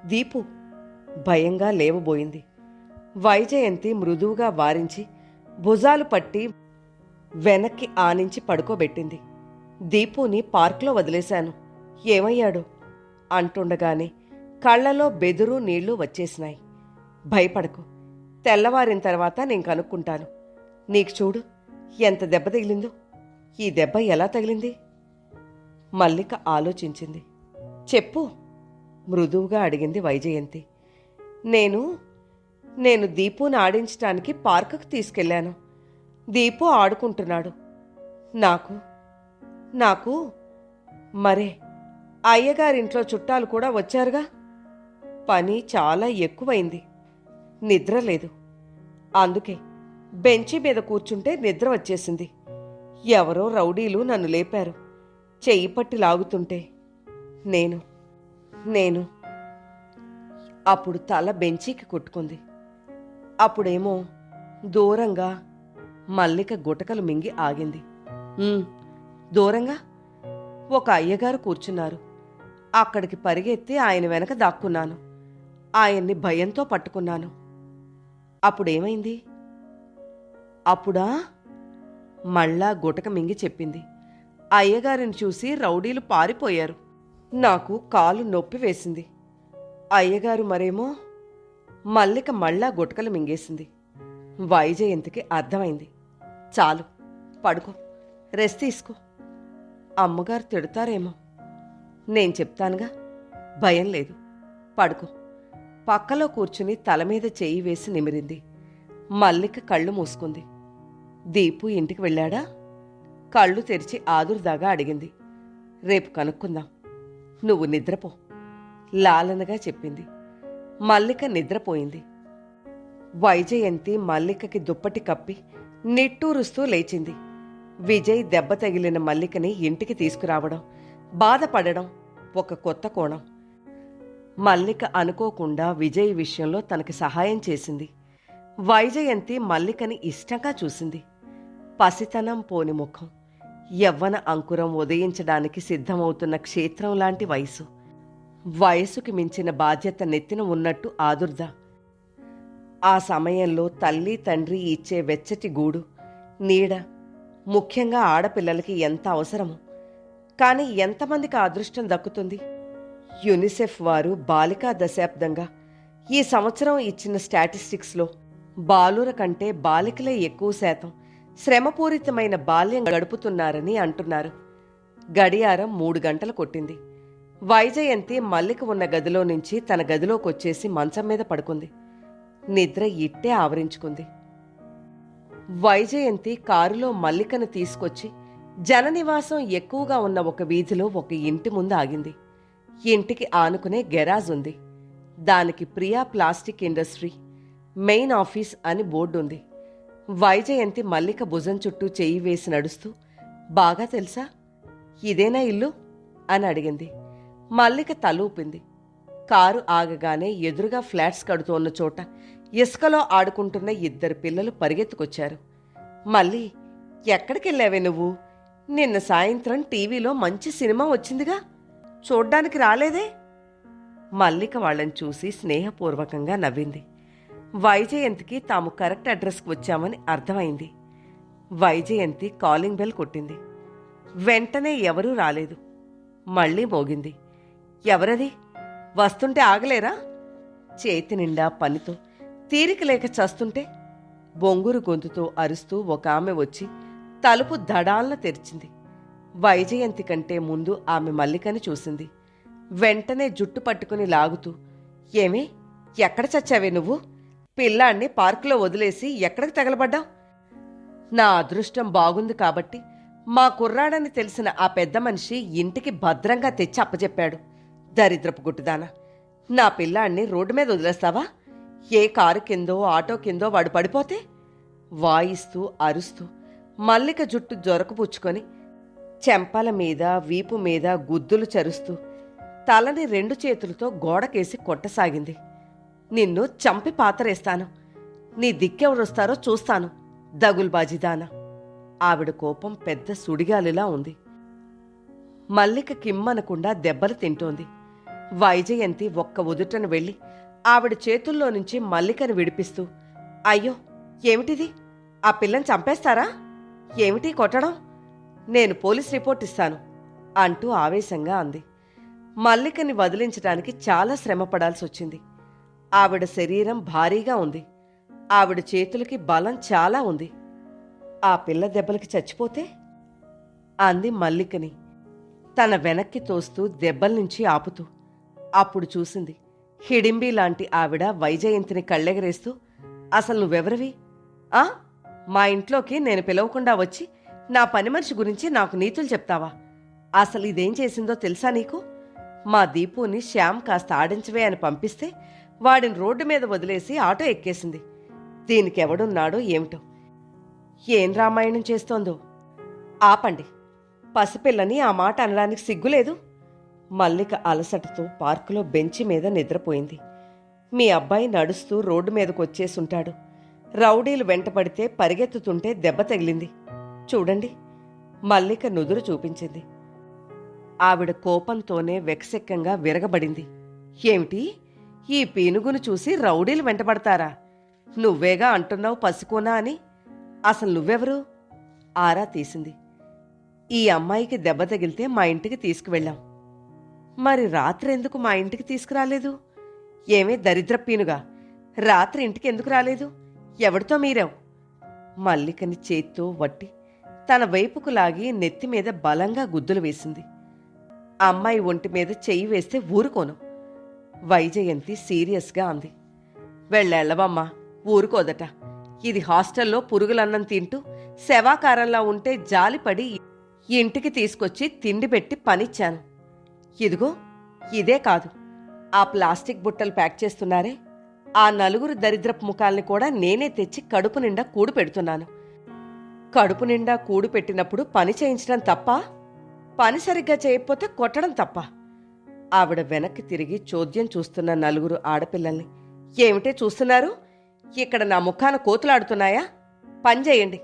దీపు భయంగా లేవబోయింది. వైజయంతి మృదువుగా వారించి భుజాలు పట్టి వెనక్కి ఆనించి పడుకోబెట్టింది. దీపుని పార్క్లో వదిలేశాను. ఏమయ్యాడు? అంటుండగానే కళ్లలో బెదురు, నీళ్లు వచ్చేసినాయి. భయపడకు. తెల్లవారిన తర్వాత నేను కనుక్కుంటాను. నీకు చూడు ఎంత దెబ్బ తగిలిందో. ఈ దెబ్బ ఎలా తగిలింది? మల్లిక ఆలోచించింది. చెప్పు, మృదువుగా అడిగింది వైజయంతి. నేను దీపుని ఆడించటానికి పార్కుకు తీసుకెళ్లాను. దీపు ఆడుకుంటున్నాడు. నాకు మరే అయ్యగారింట్లో చుట్టాలు కూడా వచ్చారుగా. పని చాలా ఎక్కువైంది. నిద్ర లేదు. అందుకే బెంచి మీద కూర్చుంటే నిద్ర వచ్చేసింది. ఎవరో రౌడీలు నన్ను లేపారు. చెయ్యి పట్టి లాగుతుంటే నేను అప్పుడు తల బెంచీకి కొట్టుకుంది. అప్పుడేమో దూరంగా మల్లిక గుటకలు మింగి ఆగింది. దూరంగా ఒక అయ్యగారు కూర్చున్నారు. అక్కడికి పరిగెత్తి ఆయన వెనక దాక్కున్నాను. ఆయన్ని భయంతో పట్టుకున్నాను. అప్పుడేమైంది? అప్పుడా? మళ్ళా గుటక మింగి చెప్పింది. అయ్యగారిని చూసి రౌడీలు పారిపోయారు. నాకు కాలు నొప్పి వేసింది. అయ్యగారు మరేమో. మల్లిక మళ్ళా గుటకలు మింగేసింది. వైజయంతికి అర్థమైంది. చాలు, పడుకో, రెస్ట్ తీసుకో. అమ్మగారు తిడతారేమో. నేను చెప్తానుగా, భయం లేదు, పడుకో. పక్కలో కూర్చుని తల మీద చెయ్యి వేసి నిమిరింది. మల్లిక కళ్ళు మూసుకుంది. దీపు ఇంటికి వెళ్ళాడా? కళ్ళు తెరిచి ఆదుర్దాగా అడిగింది. రేపు కనుక్కుందాం, నువ్వు నిద్రపో, లాలనగా చెప్పింది. మల్లిక నిద్రపోయింది. వైజయంతి మల్లికకి దుప్పటి కప్పి నిట్టూరుస్తూ లేచింది. విజయ్ దెబ్బ తగిలిన మల్లికని ఇంటికి తీసుకురావడం, బాధపడడం ఒక కొత్త కోణం. మల్లిక అనుకోకుండా విజయ్ విషయంలో తనకి సహాయం చేసింది. వైజయంతి మల్లికని ఇష్టంగా చూసింది. పసితనం పోని ముఖం, యవ్వన అంకురం ఉదయించడానికి సిద్ధమవుతున్న క్షేత్రం లాంటి వయసు. వయసుకి మించిన బాధ్యత నెత్తిన ఉన్నట్టు ఆదుర్ద. ఆ సమయంలో తల్లి తండ్రి ఇచ్చే వెచ్చటి గూడు, నీడ ముఖ్యంగా ఆడపిల్లలకి ఎంత అవసరమో. కానీ ఎంతమందికి ఆ అదృష్టం దక్కుతుంది? యునిసెఫ్ వారు బాలికా దశాబ్దంగా ఈ సంవత్సరం ఇచ్చిన స్టాటిస్టిక్స్లో బాలుర కంటే బాలికలే ఎక్కువ శాతం శ్రమపూరితమైన బాల్యం గడుపుతున్నారని అంటున్నారు. గడియారం 3 గంటలు కొట్టింది. వైజయంతి మల్లిక ఉన్న గదిలో నుంచి తన గదిలోకొచ్చేసి మంచం మీద పడుకుంది. నిద్ర ఇట్టే ఆవరించుకుంది. వైజయంతి కారులో మల్లికను తీసుకొచ్చి జననివాసం ఎక్కువగా ఉన్న ఒక వీధిలో ఒక ఇంటి ముందు ఆగింది. ఇంటికి ఆనుకునే గెరాజ్ ఉంది. దానికి Priya plastic industry main office అని బోర్డుంది. వైజయంతి మల్లిక భుజం చుట్టూ చెయ్యి వేసి నడుస్తూ, బాగా తెలుసా, ఇదేనా ఇల్లు అని అడిగింది. మల్లిక తలూపింది. కారు ఆగగానే ఎదురుగా ఫ్లాట్స్ కడుతోన్న చోట ఇసుకలో ఆడుకుంటున్న 2 పిల్లలు పరిగెత్తుకొచ్చారు. మళ్ళీ ఎక్కడికెళ్ళావే నువ్వు? నిన్న సాయంత్రం టీవీలో మంచి సినిమా వచ్చిందిగా, చూడ్డానికి రాలేదే? మల్లిక వాళ్ళని చూసి స్నేహపూర్వకంగా నవ్వింది. వైజయంతికి తాము కరెక్ట్ అడ్రస్కి వచ్చామని అర్థమైంది. వైజయంతి కాలింగ్ బెల్ కొట్టింది. వెంటనే ఎవరూ రాలేదు. మళ్ళీ మోగింది. ఎవరది? వస్తుంటే ఆగలేరా? చేతి నిండా పనితో తీరిక లేక చస్తుంటే బొంగురు గొంతుతో అరుస్తూ ఒక ఆమె వచ్చి తలుపు దడాల్న తెరిచింది. వైజయంతి కంటే ముందు ఆమె మల్లికని చూసింది. వెంటనే జుట్టు పట్టుకుని లాగుతూ, ఏమే, ఎక్కడ చచ్చావే నువ్వు? పిల్లాన్ని పార్కులో వదిలేసి ఎక్కడికి తగలబడ్డావు? నా అదృష్టం బాగుంది కాబట్టి మా కుర్రాడని తెలిసిన ఆ పెద్ద మనిషి ఇంటికి భద్రంగా తెచ్చి అప్పచెప్పాడు. దరిద్రపు గుట్టుదానా, నా పిల్లాన్ని రోడ్డు మీద వదిలేస్తావా? ఏ కారు కిందో ఆటో కిందో వాడు పడిపోతే? వాయిస్తూ అరుస్తూ మల్లిక జుట్టు జొరకపుచ్చుకొని చెంపల మీద వీపు మీద గుద్దులు చరుస్తూ తలని 2 చేతులతో గోడకేసి కొట్టసాగింది. నిన్ను చంపి పాతరేస్తాను, నీ దిక్కెవరొస్తారో చూస్తాను, దగుల్బాజీదానా. ఆవిడ కోపం పెద్ద సుడిగాలిలా ఉంది. మల్లిక కిమ్మనకుండా దెబ్బలు తింటోంది. వైజయంతి ఒక్క ఉదుటను వెళ్ళి ఆవిడ చేతుల్లో నుంచి మల్లికను విడిపిస్తూ, అయ్యో, ఏమిటిది? ఆ పిల్లని చంపేస్తారా? ఏమిటి కొట్టడం? నేను పోలీస్ రిపోర్ట్ ఇస్తాను అంటూ ఆవేశంగా అంది. మల్లికని వదిలించడానికి చాలా శ్రమపడాల్సి వచ్చింది. ఆవిడ శరీరం భారీగా ఉంది. ఆవిడ చేతులకి బలం చాలా ఉంది. ఆ పిల్ల దెబ్బలకి చచ్చిపోతే అంది మల్లికని తన వెనక్కి తోస్తూ దెబ్బల నుంచి ఆపుతూ. అప్పుడు చూసింది హిడింబి లాంటి ఆవిడ వైజయంతిని కళ్ళెగరేస్తూ, అసలు నువ్వెవరివి? మా ఇంట్లోకి నేను పిలవకుండా వచ్చి నా పని మనిషి గురించి నాకు నీతులు చెప్తావా? అసలు ఇదేం చేసిందో తెలుసా నీకు? మా దీపుని శ్యామ్ కాస్త ఆడించవే అని పంపిస్తే వాడిని రోడ్డు మీద వదిలేసి ఆటో ఎక్కేసింది. దీనికెవడున్నాడో ఏమిటో, ఏం రామాయణం చేస్తోందో. ఆపండి, పసిపిల్లని ఆ మాట అనడానికి సిగ్గులేదు. మల్లిక అలసటతో పార్కులో బెంచి మీద నిద్రపోయింది. మీ అబ్బాయి నడుస్తూ రోడ్డు మీదకు వచ్చేసుంటాడు. రౌడీలు వెంటపడితే పరిగెత్తుతుంటే దెబ్బ తగిలింది చూడండి. మల్లిక నుదురు చూపించింది. ఆవిడ కోపంతోనే వెకసెక్కంగా విరగబడింది. ఏమిటి, ఈ పీనుగును చూసి రౌడీలు వెంటబడతారా? నువ్వేగా అంటున్నావు పసికోనా అని. అసలు నువ్వెవరు? ఆరా తీసింది. ఈ అమ్మాయికి దెబ్బ తగిలితే మా ఇంటికి తీసుకువెళ్ళాం. మరి రాత్రి ఎందుకు మా ఇంటికి తీసుకురాలేదు? ఏమే దరిద్ర పీనుగా, రాత్రి ఇంటికి ఎందుకు రాలేదు? ఎవడితో మీరావు? మల్లికని చేత్తో వట్టి తన వైపుకు లాగి నెత్తిమీద బలంగా గుద్దులు వేసింది. అమ్మాయి ఒంటి మీద చెయ్యి వేస్తే ఊరుకోను. వైజయంతి సీరియస్గా అంది. వెళ్ళెళ్ళవమ్మా, ఊరుకోదట. ఇది హాస్టల్లో పురుగులన్నం తింటూ శవాకారంలా ఉంటే జాలిపడి ఇంటికి తీసుకొచ్చి తిండి పెట్టి పనిచ్చాను. ఇదిగో ఇదే కాదు, ఆ ప్లాస్టిక్ బుట్టలు ప్యాక్ చేస్తున్నారే, ఆ నలుగురు దరిద్రపు ముఖాల్ని కూడా నేనే తెచ్చి కడుపు నిండా కూడు పెడుతున్నాను. కడుపు నిండా కూడు పెట్టినప్పుడు పని చేయించడం తప్ప? పని సరిగ్గా చేయకపోతే కొట్టడం తప్ప? ఆవిడ వెనక్కి తిరిగి చోద్యం చూస్తున్న నలుగురు ఆడపిల్లల్ని, ఏమిటే చూస్తున్నారు? ఇక్కడ నా ముఖాన కోతులాడుతున్నాయా? పని చేయండి,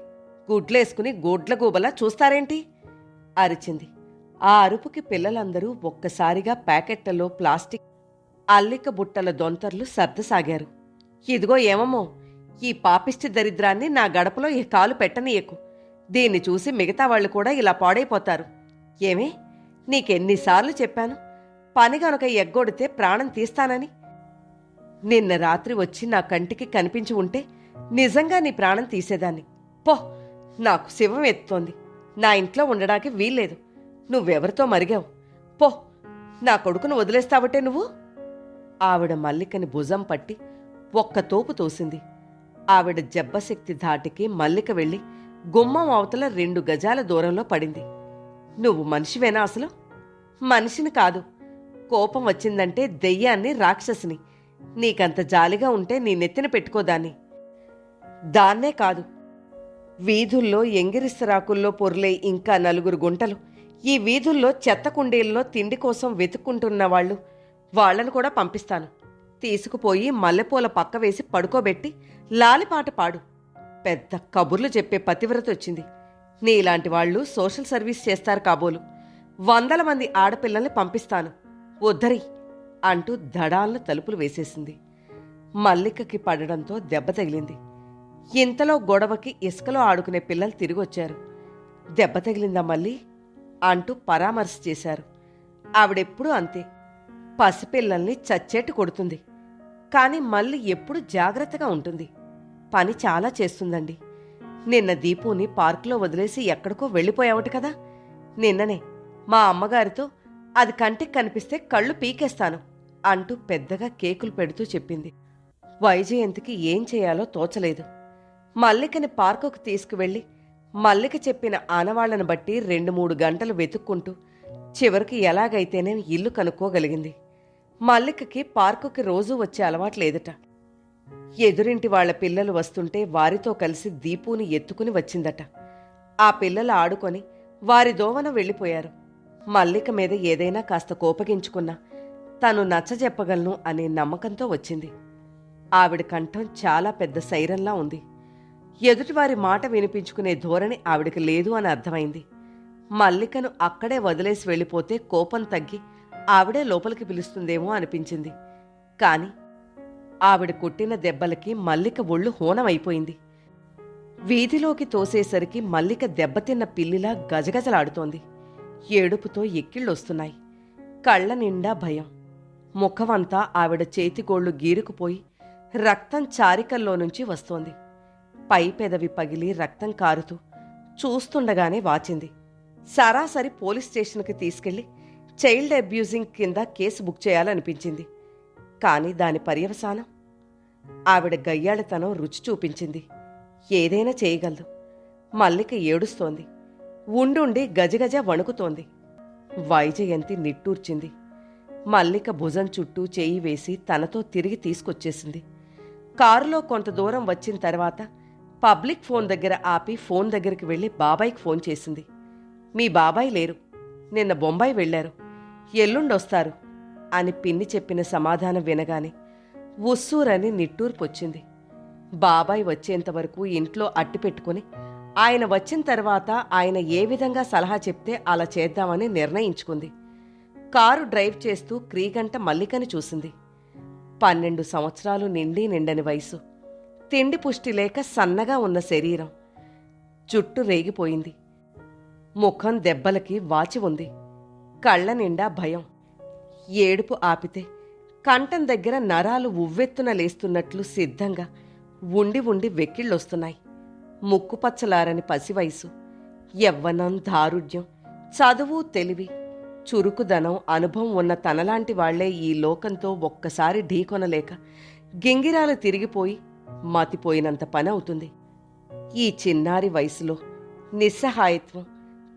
గుడ్లేసుకుని గోడ్ల గూబలా చూస్తారేంటి? అరిచింది. ఆ అరుపుకి పిల్లలందరూ ఒక్కసారిగా ప్యాకెట్లలో ప్లాస్టిక్ అల్లిక బుట్టల దొంతర్లు సర్దసాగారు. ఇదిగో ఏమమ్మో, ఈ పాపిష్టి దరిద్రాన్ని నా గడపలో ఈ కాలు పెట్టనీయకు. దీన్ని చూసి మిగతా వాళ్ళు కూడా ఇలా పాడైపోతారు. ఏమే, నీకెన్నిసార్లు చెప్పాను, పని గనుక ఎగ్గొడితే ప్రాణం తీస్తానని? నిన్న రాత్రి వచ్చి నా కంటికి కనిపించి ఉంటే నిజంగా నీ ప్రాణం తీసేదాన్ని. పో, నాకు శివం ఎత్తుతోంది. నా ఇంట్లో ఉండడానికి వీల్లేదు. నువ్వెవరితో మరిగావు? పో, నా కొడుకును వదిలేస్తావటే నువ్వు? ఆవిడ మల్లికని భుజం పట్టి ఒక్క తోపు తోసింది. ఆవిడ జబ్బశక్తి ధాటికి మల్లిక వెళ్ళి గుమ్మం అవతల 2 గజాల దూరంలో పడింది. నువ్వు మనిషివేనా అసలు? మనిషిని కాదు. కోపం వచ్చిందంటే దెయ్యాన్ని, రాక్షసిని. నీకంత జాలిగా ఉంటే నీ నెత్తిన పెట్టుకోదాన్ని. దాన్నే కాదు, వీధుల్లో ఎంగిరిస్తరాకుల్లో పొర్లే ఇంకా 4 గుంటలు ఈ వీధుల్లో చెత్త కుండీల్లో తిండి కోసం వెతుక్కుంటున్న వాళ్ళు, వాళ్లను కూడా పంపిస్తాను. తీసుకుపోయి మల్లెపూల పక్క వేసి పడుకోబెట్టి లాలిపాట పాడు. పెద్ద కబుర్లు చెప్పే పతివ్రత వచ్చింది. నీలాంటి వాళ్ళు సోషల్ సర్వీస్ చేస్తారు కాబోలు. 100 మంది ఆడపిల్లల్ని పంపిస్తాను. ఉద్ధరి అంటూ దడాలను తలుపులు వేసేసింది. మల్లికకి పడడంతో దెబ్బ తగిలింది. ఇంతలో గొడవకి ఇసుకలో ఆడుకునే పిల్లలు తిరిగొచ్చారు. దెబ్బ తగిలిందా మళ్ళీ అంటూ పరామర్శ చేశారు. ఆవిడెప్పుడూ అంతే, పసిపిల్లల్ని చచ్చేట్టు కొడుతుంది. కాని మళ్ళీ ఎప్పుడు జాగ్రత్తగా ఉంటుంది. పని చాలా చేస్తుందండి. నిన్న దీపుని పార్కులో వదిలేసి ఎక్కడికో వెళ్ళిపోయావట కదా. నిన్ననే మా అమ్మగారితో అది కంటికి కనిపిస్తే కళ్ళు పీకేస్తాను అంటూ పెద్దగా కేకులు పెడుతూ చెప్పింది. వైజయంతికి ఏం చేయాలో తోచలేదు. మల్లికని పార్కుకు తీసుకువెళ్ళి మల్లిక చెప్పిన ఆనవాళ్లను బట్టి 2-3 గంటలు వెతుక్కుంటూ చివరికి ఎలాగైతేనే ఇల్లు కనుక్కోగలిగింది. మల్లికకి పార్కుకి రోజూ వచ్చే అలవాట్లేదట. ఎదురింటి వాళ్ల పిల్లలు వస్తుంటే వారితో కలిసి దీపుని ఎత్తుకుని వచ్చిందట. ఆ పిల్లలు ఆడుకొని వారి దోవన వెళ్ళిపోయారు. మల్లిక మీద ఏదైనా కాస్త కోపగించుకున్నా తను నచ్చజెప్పగలను అనే నమ్మకంతో వచ్చింది. ఆవిడ కంఠం చాలా పెద్ద సైరంలా ఉంది. ఎదుటివారి మాట వినిపించుకునే ధోరణి ఆవిడకి లేదు అని అర్థమైంది. మల్లికను అక్కడే వదిలేసి వెళ్ళిపోతే కోపం తగ్గి ఆవిడే లోపలికి పిలుస్తుందేమో అనిపించింది. కాని ఆవిడ కొట్టిన దెబ్బలకి మల్లిక ఒళ్ళు హోనమైపోయింది. వీధిలోకి తోసేసరికి మల్లిక దెబ్బతిన్న పిల్లిలా గజగజలాడుతోంది. ఏడుపుతో ఎక్కిళ్ళొస్తున్నాయి. కళ్ల నిండా భయం. ముఖమంతా ఆవిడ చేతిగోళ్లు గీరుకుపోయి రక్తం చారికల్లో నుంచి వస్తోంది. పై పెదవి పగిలి రక్తం కారుతూ చూస్తుండగానే వాచింది. సరాసరి పోలీస్ స్టేషన్కి తీసుకెళ్లి చైల్డ్ అబ్యూజింగ్ కింద కేసు బుక్ చేయాలనిపించింది. కాని దాని పర్యవసానం ఆవిడ గయ్యాళితనం రుచి చూపించింది. ఏదైనా చేయగలదు. మల్లిక ఏడుస్తోంది. ఉండుండి గజగజ వణుకుతోంది. వైజయంతి నిట్టూర్చింది. మల్లిక భుజం చుట్టూ చేయి వేసి తనతో తిరిగి తీసుకొచ్చేసింది. కారులో కొంత దూరం వచ్చిన తర్వాత పబ్లిక్ ఫోన్ దగ్గర ఆపి ఫోన్ దగ్గరికి వెళ్లి బాబాయికి ఫోన్ చేసింది. మీ బాబాయ్ లేరు, నిన్న బొంబాయి వెళ్లారు, ఎల్లుండొస్తారు అని పిన్ని చెప్పిన సమాధానం వినగానే ఉస్సూరని నిట్టూర్పొచ్చింది. బాబాయ్ వచ్చేంతవరకు ఇంట్లో అట్టిపెట్టుకుని ఆయన వచ్చిన తర్వాత ఆయన ఏ విధంగా సలహా చెప్తే అలా చేద్దామని నిర్ణయించుకుంది. కారు డ్రైవ్ చేస్తూ క్రీగంట మల్లికని చూసింది. 12 సంవత్సరాలు నిండని వయసు, తిండి పుష్టి లేక సన్నగా ఉన్న శరీరం, జుట్టు రేగిపోయింది, ముఖం దెబ్బలకి వాచి ఉంది, కళ్ళ నిండా భయం. ఏడుపు ఆపితే కంఠం దగ్గర నరాలు ఉవ్వెత్తున లేస్తున్నట్లు సిద్ధంగా ఉండి ఉండి వెక్కిళ్ళొస్తున్నాయి. ముక్కుపచ్చలారని పసివయసు, యవ్వనం, దారుఢ్యం, చదువు, తెలివి, చురుకుదనం, అనుభవం ఉన్న తనలాంటి వాళ్లే ఈ లోకంతో ఒక్కసారి ఢీకొనలేక గింగిరాలు తిరిగిపోయి మతిపోయినంత పని అవుతుంది. ఈ చిన్నారి వయసులో నిస్సహాయత్వం,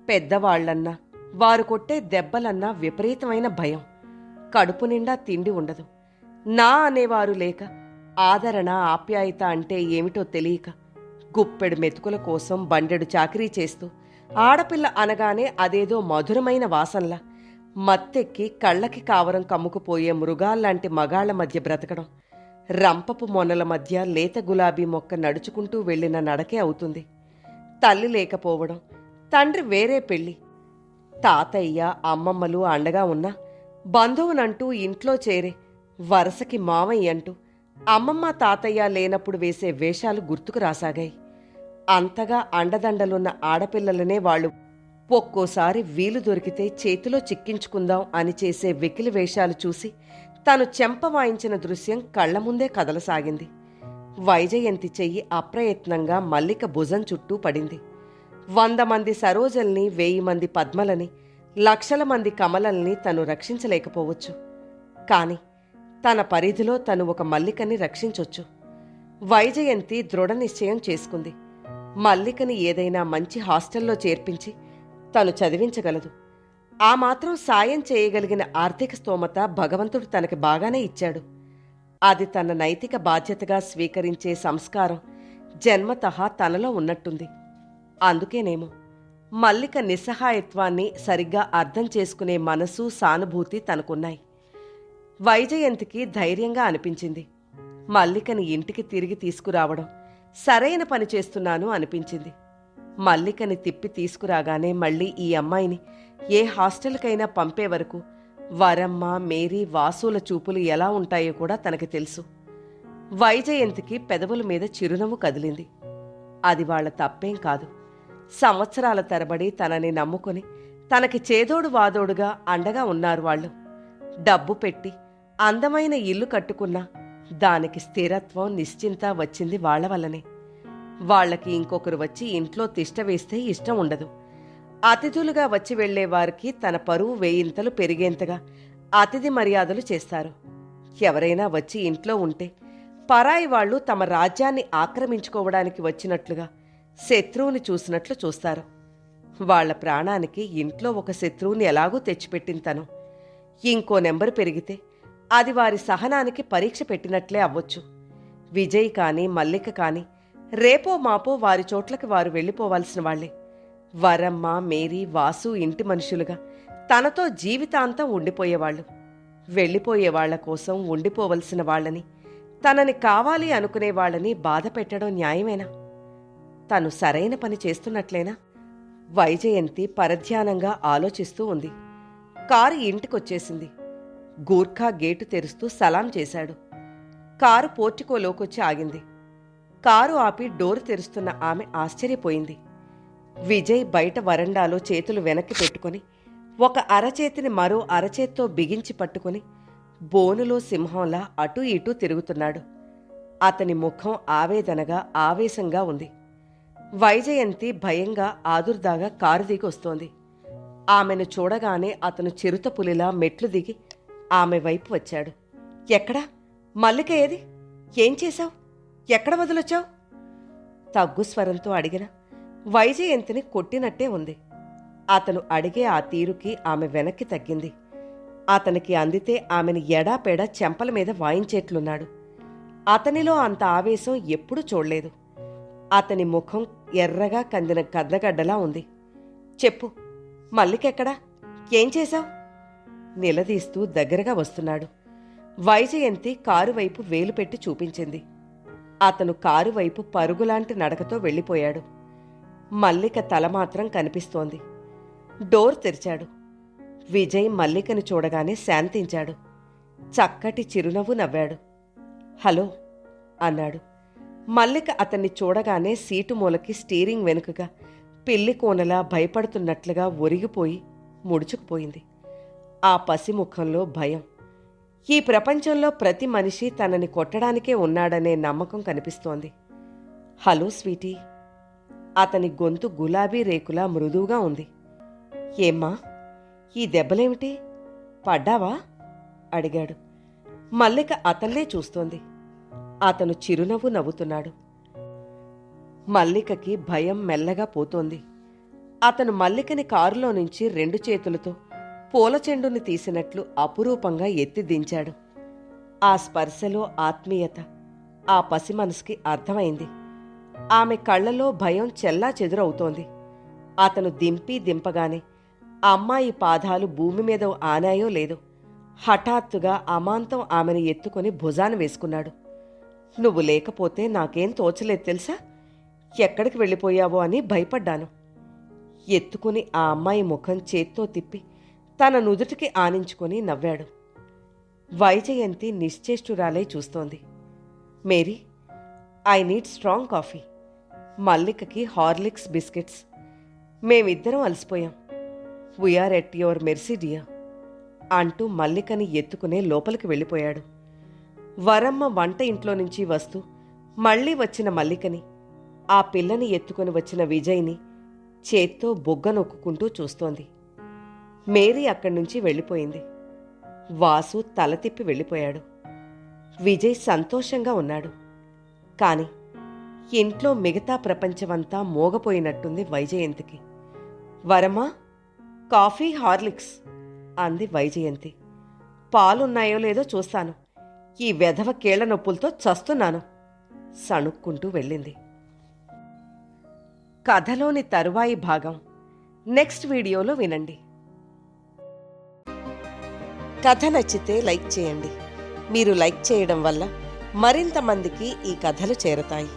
పెద్దవాళ్లన్నా వారు కొట్టే దెబ్బలన్నా విపరీతమైన భయం. కడుపు నిండా తిండి ఉండదు, నా అనేవారు లేక ఆదరణ, ఆప్యాయత అంటే ఏమిటో తెలియక గుప్పెడు మెతుకుల కోసం బండెడు చాకరీ చేస్తూ, ఆడపిల్ల అనగానే అదేదో మధురమైన వాసనలా మత్తెక్కి కళ్ళకి కావరం కమ్ముకుపోయే మృగాల్లాంటి మగాళ్ల మధ్య బ్రతకడం, రంపపు మొనల మధ్య లేత గులాబీ మొక్క నడుచుకుంటూ వెళ్లిన నడకే అవుతుంది. తల్లి లేకపోవడం, తండ్రి వేరే పెళ్లి, తాతయ్య, అమ్మమ్మలు అండగా ఉన్నా బంధువునంటూ ఇంట్లో చేరే వరసకి మామయ్య అంటూ అమ్మమ్మ, తాతయ్య లేనప్పుడు వేసే వేషాలు గుర్తుకు రాసాగాయి. అంతగా అండదండలున్న ఆడపిల్లలనే వాళ్ళు ఒక్కోసారి వీలు దొరికితే చేతిలో చిక్కించుకుందాం అని చేసే వెకిలి వేషాలు చూసి తను చెంప వాయించిన దృశ్యం కళ్ల ముందే కదలసాగింది. వైజయంతి చెయ్యి అప్రయత్నంగా మల్లిక భుజం చుట్టూ పడింది. 100 మంది సరోజల్ని, 1000 మంది పద్మలని, లక్షల మంది కమలల్ని తను రక్షించలేకపోవచ్చు. కాని తన పరిధిలో తను ఒక మల్లికని రక్షించొచ్చు. వైజయంతి దృఢ నిశ్చయం చేసుకుంది. మల్లికని ఏదైనా మంచి హాస్టల్లో చేర్పించి తను చదివించగలదు. ఆ మాత్రం సాయం చేయగలిగిన ఆర్థిక స్తోమత భగవంతుడు తనకి బాగానే ఇచ్చాడు. అది తన నైతిక బాధ్యతగా స్వీకరించే సంస్కారం జన్మతః తనలో ఉన్నట్టుంది. అందుకేనేమో మల్లిక నిస్సహాయత్వాన్ని సరిగ్గా అర్థం చేసుకునే మనసు, సానుభూతి తనకున్నాయి. వైజయంతికి ధైర్యంగా అనిపించింది. మల్లికని ఇంటికి తిరిగి తీసుకురావడం సరైన పని చేస్తున్నాను అనిపించింది. మల్లికని తిప్పి తీసుకురాగానే మళ్ళీ ఈ అమ్మాయిని ఏ హాస్టల్కైనా పంపే వరకు వరమ్మ, మేరీ, వాసుల చూపులు ఎలా ఉంటాయో కూడా తనకి తెలుసు. వైజయంతికి పెదవుల మీద చిరునవ్వు కదిలింది. అది వాళ్ల తప్పేం కాదు. సంవత్సరాల తరబడి తనని నమ్ముకుని తనకి చేదోడు వాదోడుగా అండగా ఉన్నారు వాళ్ళు. డబ్బు పెట్టి అందమైన ఇల్లు కట్టుకున్నా దానికి స్థిరత్వం, నిశ్చింత వచ్చింది వాళ్ల వల్లనే. వాళ్లకి ఇంకొకరు వచ్చి ఇంట్లో తిష్ట వేస్తే ఇష్టం ఉండదు. అతిథులుగా వచ్చి వెళ్లేవారికి తన పరువు వేయింతలు పెరిగేంతగా అతిథి మర్యాదలు చేస్తారు. ఎవరైనా వచ్చి ఇంట్లో ఉంటే పరాయి వాళ్లు తమ రాజ్యాన్ని ఆక్రమించుకోవడానికి వచ్చినట్లుగా శత్రువుని చూసినట్లు చూస్తారు. వాళ్ల ప్రాణానికి ఇంట్లో ఒక శత్రువుని ఎలాగూ తెచ్చిపెట్టిన తను ఇంకో నెంబరు పెరిగితే అది వారి సహనానికి పరీక్ష పెట్టినట్లే అవ్వొచ్చు. విజయ్ కాని, మల్లిక కాని రేపో మాపో వారి చోట్లకి వారు వెళ్ళిపోవాల్సిన వాళ్లే. వరమ్మ, మేరీ, వాసు ఇంటి మనుషులుగా తనతో జీవితాంతం ఉండిపోయేవాళ్లు. వెళ్ళిపోయేవాళ్ల కోసం ఉండిపోవలసిన వాళ్లని, తనని కావాలి అనుకునే వాళ్ళని బాధ పెట్టడం న్యాయమేనా? తను సరైన పని చేస్తున్నట్లేనా? వైజయంతి పరధ్యానంగా ఆలోచిస్తూ ఉంది. కారు ఇంటికొచ్చేసింది. గూర్ఖా గేటు తెరుస్తూ సలాం చేశాడు. కారు పోర్టికోలోకొచ్చి ఆగింది. కారు ఆపి డోరు తెరుస్తున్న ఆమె ఆశ్చర్యపోయింది. విజయ్ బయట వరండాలో చేతులు వెనక్కి పెట్టుకుని ఒక అరచేతిని మరో అరచేత్తో బిగించి పట్టుకుని బోనులో సింహంలా అటూ ఇటూ తిరుగుతున్నాడు. అతని ముఖం ఆవేదనగా, ఆవేశంగా ఉంది. వైజయంతి భయంగా, ఆదుర్దాగా కారు దిగి వస్తోంది. ఆమెను చూడగానే అతను చిరుతపులిలా మెట్లు దిగి ఆమె వైపు వచ్చాడు. ఎక్కడా? మల్లిక ఏది? ఏం చేశావు? ఎక్కడ వదిలొచ్చావు? తగ్గు స్వరంతో అడిగిన వైజయంతిని కొట్టినట్టే ఉంది. అతను అడిగే ఆ తీరుకి ఆమె వెనక్కి తగ్గింది. అతనికి అందితే ఆమెను ఎడాపెడా చెంపల మీద వాయించేట్లున్నాడు. అతనిలో అంత ఆవేశం ఎప్పుడూ చూడలేదు. అతని ముఖం ఎర్రగా కందిన కద్దగడ్డలా ఉంది. చెప్పు, మల్లికెక్కడా? ఏం చేశావు? నిలదీస్తూ దగ్గరగా వస్తున్నాడు. వైజయంతి కారు వైపు వేలు పెట్టి చూపించింది. అతను కారు వైపు పరుగులాంటి నడకతో వెళ్ళిపోయాడు. మల్లిక తల మాత్రం కనిపిస్తోంది. డోర్ తెరిచాడు. విజయ్ మల్లికని చూడగానే శాంతించాడు. చక్కటి చిరునవ్వు నవ్వాడు. హలో అన్నాడు. మల్లిక అతన్ని చూడగానే సీటు మూలకి స్టీరింగ్ వెనుకగా పిల్లి కోనలా భయపడుతున్నట్లుగా ఒరిగిపోయి ముడుచుకుపోయింది. ఆ పసిముఖంలో భయం. ఈ ప్రపంచంలో ప్రతి మనిషి తనని కొట్టడానికే ఉన్నాడనే నమ్మకం కనిపిస్తోంది. Hello sweetie. అతని గొంతు గులాబీ రేకులా మృదువుగా ఉంది. ఏమ్మా, ఈ దెబ్బలేమిటి? పడ్డావా? అడిగాడు. మల్లిక అతన్నే చూస్తోంది. అతను చిరునవ్వు నవ్వుతున్నాడు. మల్లికకి భయం మెల్లగా పోతోంది. అతను మల్లికని కారులో నుంచి 2 చేతులతో పూలచెండుని తీసినట్లు అపురూపంగా ఎత్తి దించాడు. ఆ స్పర్శలో ఆత్మీయత ఆ పసి మనసుకి అర్థమైంది. ఆమె కళ్లలో భయం చెల్లా చెదురవుతోంది. అతను దింపగానే ఆ అమ్మాయి పాదాలు భూమి మీద ఆనాయో లేదో హఠాత్తుగా అమాంతం ఆమెను ఎత్తుకుని భుజాన వేసుకున్నాడు. నువ్వు లేకపోతే నాకేం తోచలేదు తెలుసా? ఎక్కడికి వెళ్ళిపోయావో అని భయపడ్డాను. ఎత్తుకుని ఆ అమ్మాయి ముఖం చేత్తో తిప్పి తన నుదుటికి ఆనించుకొని నవ్వాడు. వైజయంతి నిశ్చేష్టురాలై చూస్తోంది. Mary, I need strong coffee. మల్లికకి హార్లిక్స్ బిస్కెట్స్. మేమిద్దరం అలసిపోయాం. We are at your mercy dear అంటూ మల్లికని ఎత్తుకునే లోపలికి వెళ్ళిపోయాడు. వరమ్మ వంట ఇంట్లో నుంచి వస్తూ మళ్లీ వచ్చిన మల్లికని, ఆ పిల్లని ఎత్తుకుని వచ్చిన విజయ్ని చేత్తో బొగ్గ నొక్కుంటూ చూస్తోంది. మేరీ అక్కడి నుంచి వెళ్ళిపోయింది. వాసు తల తిప్పి వెళ్ళిపోయాడు. విజయ్ సంతోషంగా ఉన్నాడు. కాని ఇంట్లో మిగతా ప్రపంచమంతా మోగపోయినట్టుంది వైజయంతికి. వరమా, కాఫీ హార్లిక్స్ అంది వైజయంతి. పాలున్నాయో లేదో చూస్తాను. ఈ వెధవ కీళ్ల నొప్పులతో చస్తున్నాను సణుక్కుంటూ వెళ్ళింది. కథలోని తరువాయి భాగం నెక్స్ట్ వీడియోలో వినండి. కథ నచ్చితే లైక్ చేయండి. మీరు లైక్ చేయడం వల్ల మరింత మందికి ఈ కథలు చేరతాయి.